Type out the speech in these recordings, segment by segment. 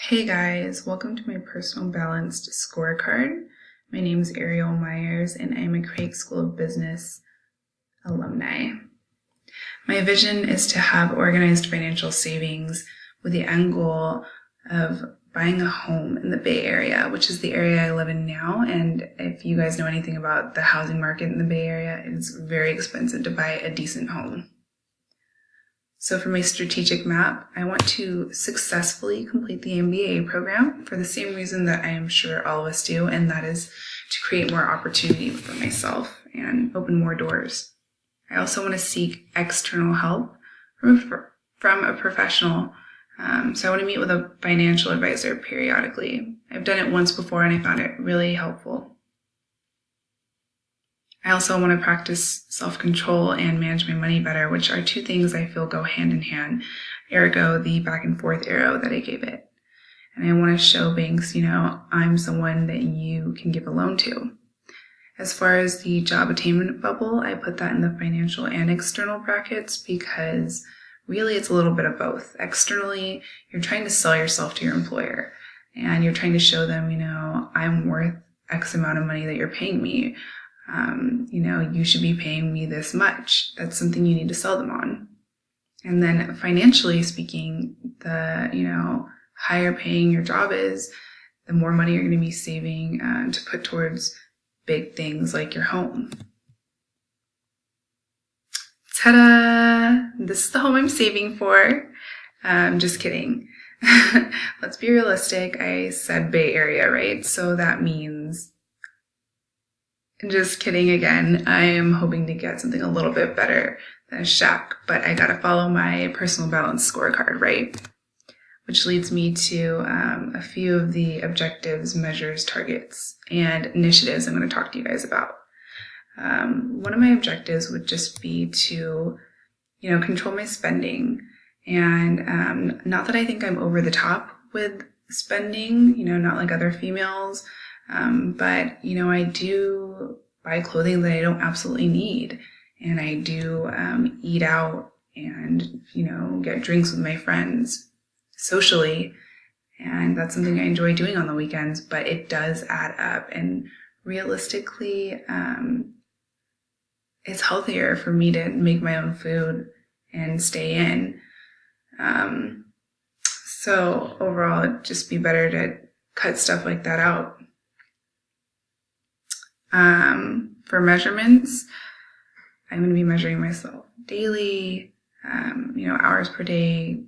Hey guys, welcome to my personal balanced scorecard. My name is Ariel Myers and I'm a Craig School of Business alumni. My vision is to have organized financial savings with the end goal of buying a home in the Bay Area, which is the area I live in now. And if you guys know anything about the housing market in the Bay Area, it's very expensive to buy a decent home. So for my strategic map, I want to successfully complete the MBA program for the same reason that I am sure all of us do, and that is to create more opportunity for myself and open more doors. I also want to seek external help from a professional. So I want to meet with a financial advisor periodically. I've done it once before and I found it really helpful. I also want to practice self-control and manage my money better, which are two things I feel go hand in hand, ergo the back and forth arrow that I gave it. And I want to show banks, I'm someone that you can give a loan to. As far as the job attainment bubble, I put that in the financial and external brackets because really it's a little bit of both. Externally, you're trying to sell yourself to your employer and you're trying to show them, I'm worth X amount of money that you're paying me. You should be paying me this much. That's something you need to sell them on. And then financially speaking, the, higher paying your job is, the more money you're going to be saving to put towards big things like your home. Ta-da! This is the home I'm saving for. Just kidding. Let's be realistic. I said Bay Area, right? So that means... Just kidding again. I am hoping to get something a little bit better than a shack, but I gotta follow my personal balance scorecard, right? Which leads me to a few of the objectives, measures, targets, and initiatives I'm going to talk to you guys about. One of my objectives would just be to, control my spending. And not that I think I'm over the top with spending, not like other females. But I do buy clothing that I don't absolutely need. And I do eat out and, get drinks with my friends socially. And that's something I enjoy doing on the weekends, but it does add up. And realistically, it's healthier for me to make my own food and stay in. So overall, it'd just be better to cut stuff like that out. For measurements, I'm going to be measuring myself daily, hours per day.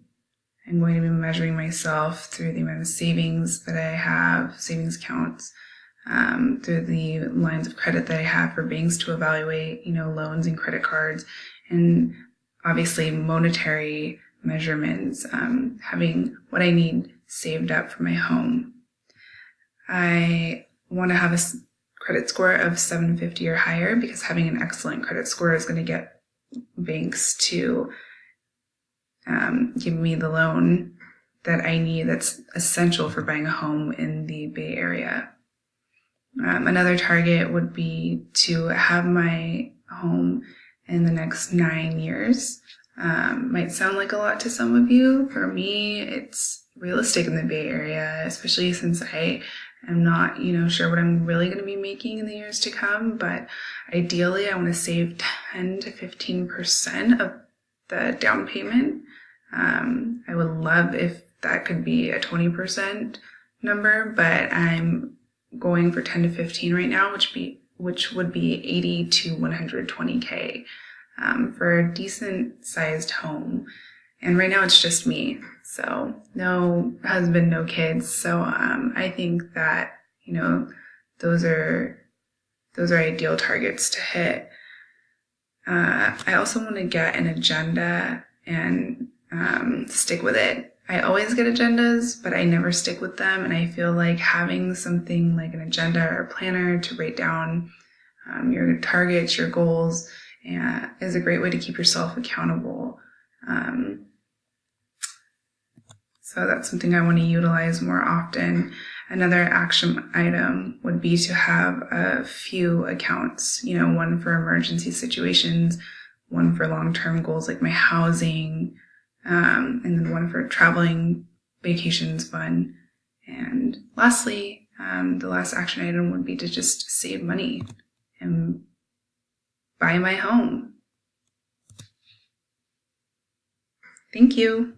I'm going to be measuring myself through the amount of savings that I have, savings counts, through the lines of credit that I have for banks to evaluate, loans and credit cards, and obviously monetary measurements, having what I need saved up for my home. I want to have a credit score of 750 or higher because having an excellent credit score is going to get banks to give me the loan that I need that's essential for buying a home in the Bay Area. Another target would be to have my home in the next 9 years. Might sound like a lot to some of you. For me, it's realistic in the Bay Area, especially since I'm not, sure what I'm really going to be making in the years to come, but ideally I want to save 10 to 15% of the down payment. I would love if that could be a 20% number, but I'm going for 10 to 15 right now, which would be 80 to 120K, for a decent sized home. And right now it's just me. So no husband, no kids. So I think that, those are ideal targets to hit. I also want to get an agenda and stick with it. I always get agendas, but I never stick with them. And I feel like having something like an agenda or a planner to write down your targets, your goals, is a great way to keep yourself accountable. So that's something I want to utilize more often. Another action item would be to have a few accounts, one for emergency situations, one for long-term goals like my housing, and then one for traveling, vacations, fun, And lastly, the last action item would be to just save money and buy my home. Thank you.